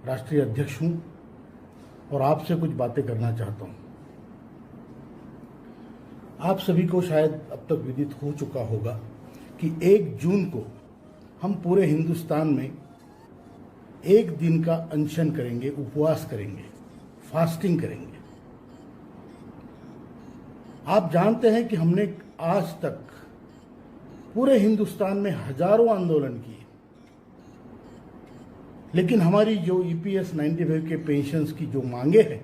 राष्ट्रीय अध्यक्ष हूं और आपसे कुछ बातें करना चाहता हूं। आप सभी को शायद अब तक विदित हो चुका होगा कि 1 जून को हम पूरे हिंदुस्तान में 1 दिन का अनशन करेंगे, उपवास करेंगे, फास्टिंग करेंगे। आप जानते हैं कि हमने आज तक पूरे हिंदुस्तान में हजारों आंदोलन किए, लेकिन हमारी जो EPS 95 के पेंशन्स की जो मांगे हैं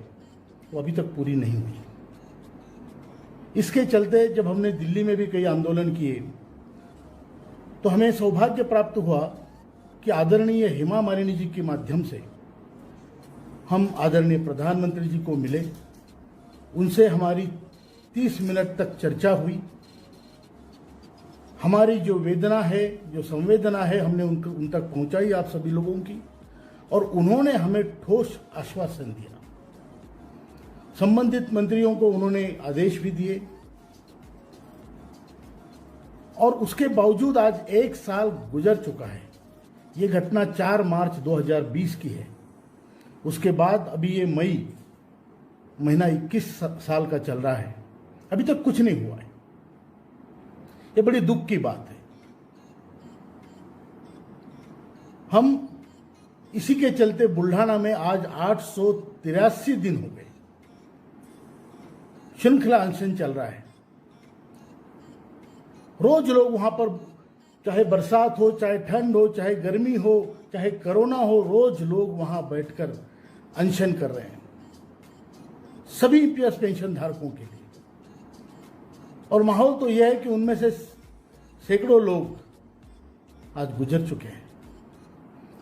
वो अभी तक पूरी नहीं हुई। इसके चलते जब हमने दिल्ली में भी कई आंदोलन किए तो हमें सौभाग्य प्राप्त हुआ कि आदरणीय हेमा मालिनी जी के माध्यम से हम आदरणीय प्रधानमंत्री जी को मिले। उनसे हमारी 30 मिनट तक चर्चा हुई। हमारी जो वेदना है, जो संवेदना है, हमने उन तक पहुंचाई आप सभी लोगों की, और उन्होंने हमें ठोस आश्वासन दिया। संबंधित मंत्रियों को उन्होंने आदेश भी दिए और उसके बावजूद आज 1 साल गुजर चुका है। ये घटना 4 मार्च 2020 की है। उसके बाद अभी ये मई महीना 21 साल का चल रहा है, अभी तक कुछ नहीं हुआ है। ये बड़ी दुख की बात है। हम इसी के चलते बुल्ढाना में आज 883 दिन हो गए श्रृंखला अनशन चल रहा है। रोज लोग वहां पर, चाहे बरसात हो, चाहे ठंड हो, चाहे गर्मी हो, चाहे कोरोना हो, रोज लोग वहां बैठकर अनशन कर रहे हैं, सभी EPS पेंशन धारकों के लिए। और माहौल तो यह है कि उनमें से सैकड़ों लोग आज गुजर चुके हैं।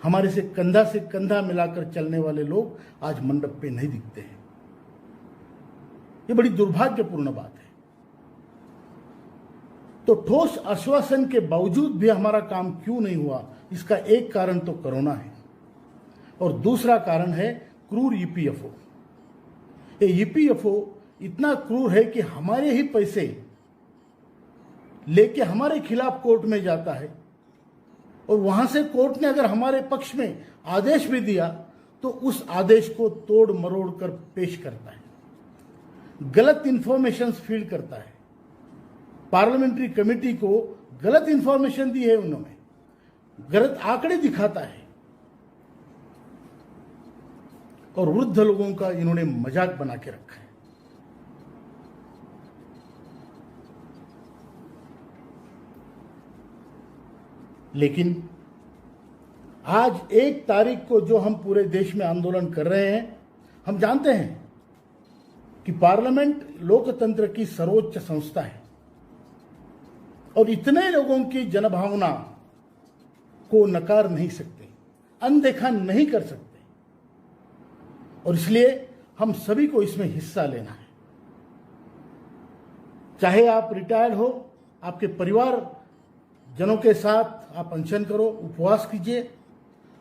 हमारे से कंधा मिलाकर चलने वाले लोग आज मंडप पे नहीं दिखते हैं। ये बड़ी दुर्भाग्यपूर्ण बात है। तो ठोस आश्वासन के बावजूद भी हमारा काम क्यों नहीं हुआ, इसका एक कारण तो कोरोना है और दूसरा कारण है क्रूर EPFO। ये EPFO इतना क्रूर है कि हमारे ही पैसे लेके हमारे खिलाफ कोर्ट में जाता है और वहां से कोर्ट ने अगर हमारे पक्ष में आदेश भी दिया तो उस आदेश को तोड़ मरोड़ कर पेश करता है, गलत इंफॉर्मेशन फीड करता है। पार्लियामेंट्री कमेटी को गलत इंफॉर्मेशन दी है उन्होंने, गलत आंकड़े दिखाता है और वृद्ध लोगों का इन्होंने मजाक बना के रखा है। लेकिन आज 1 तारीख को जो हम पूरे देश में आंदोलन कर रहे हैं, हम जानते हैं कि पार्लियामेंट लोकतंत्र की सर्वोच्च संस्था है और इतने लोगों की जनभावना को नकार नहीं सकते, अनदेखा नहीं कर सकते, और इसलिए हम सभी को इसमें हिस्सा लेना है। चाहे आप रिटायर्ड हो, आपके परिवार जनों के साथ आप अनशन करो, उपवास कीजिए।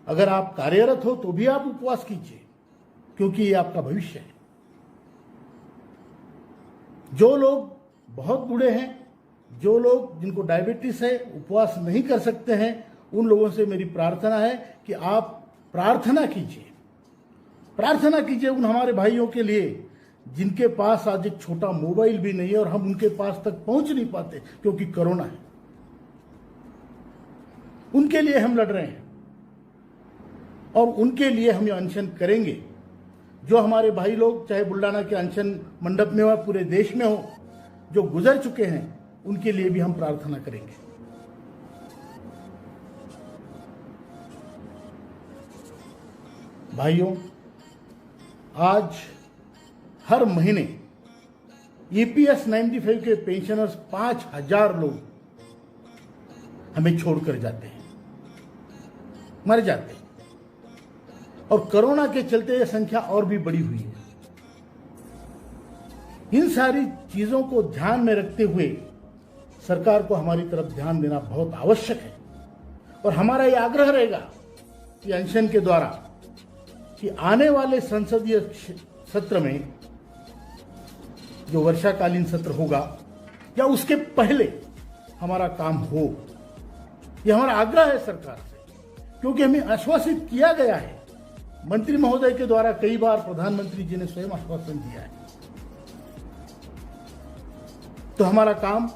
अगर आप कार्यरत हो तो भी आप उपवास कीजिए, क्योंकि ये आपका भविष्य है। जो लोग बहुत बूढ़े हैं, जो लोग जिनको डायबिटीज है, उपवास नहीं कर सकते हैं, उन लोगों से मेरी प्रार्थना है कि आप प्रार्थना कीजिए, प्रार्थना कीजिए उन हमारे भाइयों के लिए जिनके पास आज एक छोटा मोबाइल भी नहीं है और हम उनके पास तक पहुंच नहीं पाते क्योंकि कोरोना है। उनके लिए हम लड़ रहे हैं और उनके लिए हम ये अनशन करेंगे। जो हमारे भाई लोग चाहे बुल्ढाना के अनशन मंडप में हो, पूरे देश में हो, जो गुजर चुके हैं, उनके लिए भी हम प्रार्थना करेंगे। भाइयों, आज हर महीने EPS 95 के पेंशनर्स 5000 लोग हमें छोड़कर जाते हैं, मर जाते हैं, और कोरोना के चलते यह संख्या और भी बढ़ी हुई है। इन सारी चीजों को ध्यान में रखते हुए सरकार को हमारी तरफ ध्यान देना बहुत आवश्यक है और हमारा यह आग्रह रहेगा कि अनशन के द्वारा कि आने वाले संसदीय सत्र में, जो वर्षाकालीन सत्र होगा या उसके पहले, हमारा काम हो। यह हमारा आग्रह है सरकार से, क्योंकि हमें आश्वासित किया गया है मंत्री महोदय के द्वारा कई बार प्रधानमंत्री जी ने स्वयं आश्वासन दिया है। तो हमारा काम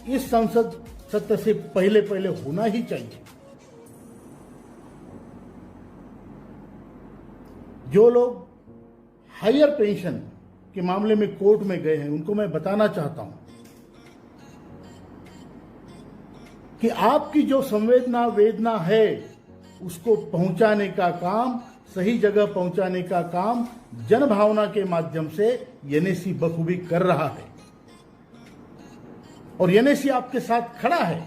इस संसद सत्र से पहले पहले होना ही चाहिए। जो लोग हायर पेंशन के मामले में कोर्ट में गए हैं, उनको मैं बताना चाहता हूं कि आपकी जो संवेदना वेदना है उसको पहुंचाने का काम, सही जगह पहुंचाने का काम जन भावना के माध्यम से एनएसी बखूबी कर रहा है और एनएसी आपके साथ खड़ा है।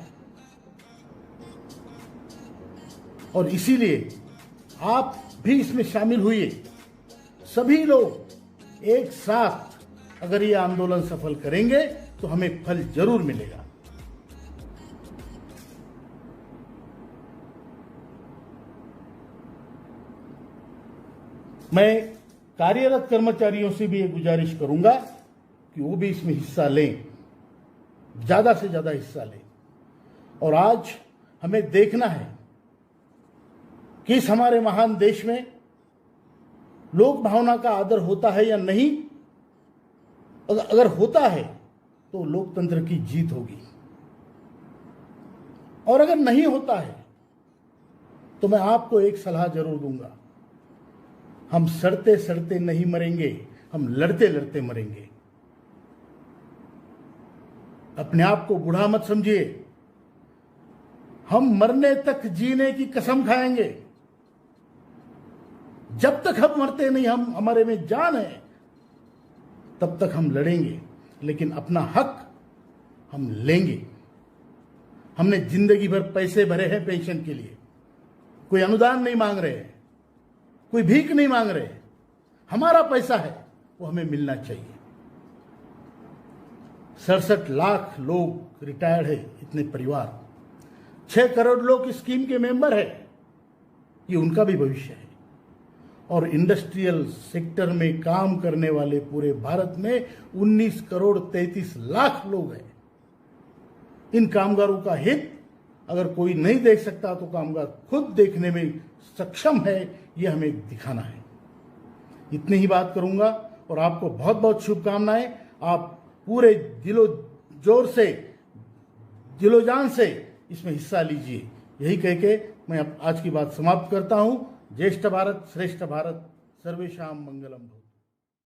और इसीलिए आप भी इसमें शामिल हुए। सभी लोग एक साथ अगर ये आंदोलन सफल करेंगे तो हमें फल जरूर मिलेगा। मैं कार्यरत कर्मचारियों से भी ये गुजारिश करूंगा कि वो भी इसमें हिस्सा लें, ज्यादा से ज्यादा हिस्सा लें। और आज हमें देखना है कि इस हमारे महान देश में लोक भावना का आदर होता है या नहीं। अगर होता है तो लोकतंत्र की जीत होगी, और अगर नहीं होता है तो मैं आपको एक सलाह जरूर दूंगा। हम सड़ते सड़ते नहीं मरेंगे, हम लड़ते लड़ते मरेंगे। अपने आप को बूढ़ा मत समझिए। हम मरने तक जीने की कसम खाएंगे। जब तक हम मरते नहीं, हम हमारे में जान है, तब तक हम लड़ेंगे, लेकिन अपना हक हम लेंगे। हमने जिंदगी भर पैसे भरे हैं पेंशन के लिए, कोई अनुदान नहीं मांग रहे हैं, कोई भीख नहीं मांग रहे। हमारा पैसा है, वो हमें मिलना चाहिए। 67 लाख लोग रिटायर्ड है, इतने परिवार, 6 करोड़ लोग इस स्कीम के मेंबर है। ये उनका भी भविष्य है। और इंडस्ट्रियल सेक्टर में काम करने वाले पूरे भारत में 19 करोड़ 33 लाख लोग हैं। इन कामगारों का हित अगर कोई नहीं देख सकता तो कामगार खुद देखने में सक्षम है, यह हमें दिखाना है। इतनी ही बात करूंगा और आपको बहुत बहुत शुभकामनाएं। आप पूरे दिलो जोर से, दिलो जान से इसमें हिस्सा लीजिए। यही कह के मैं आज की बात समाप्त करता हूं। ज्येष्ठ भारत श्रेष्ठ भारत, सर्वेषां मंगलम।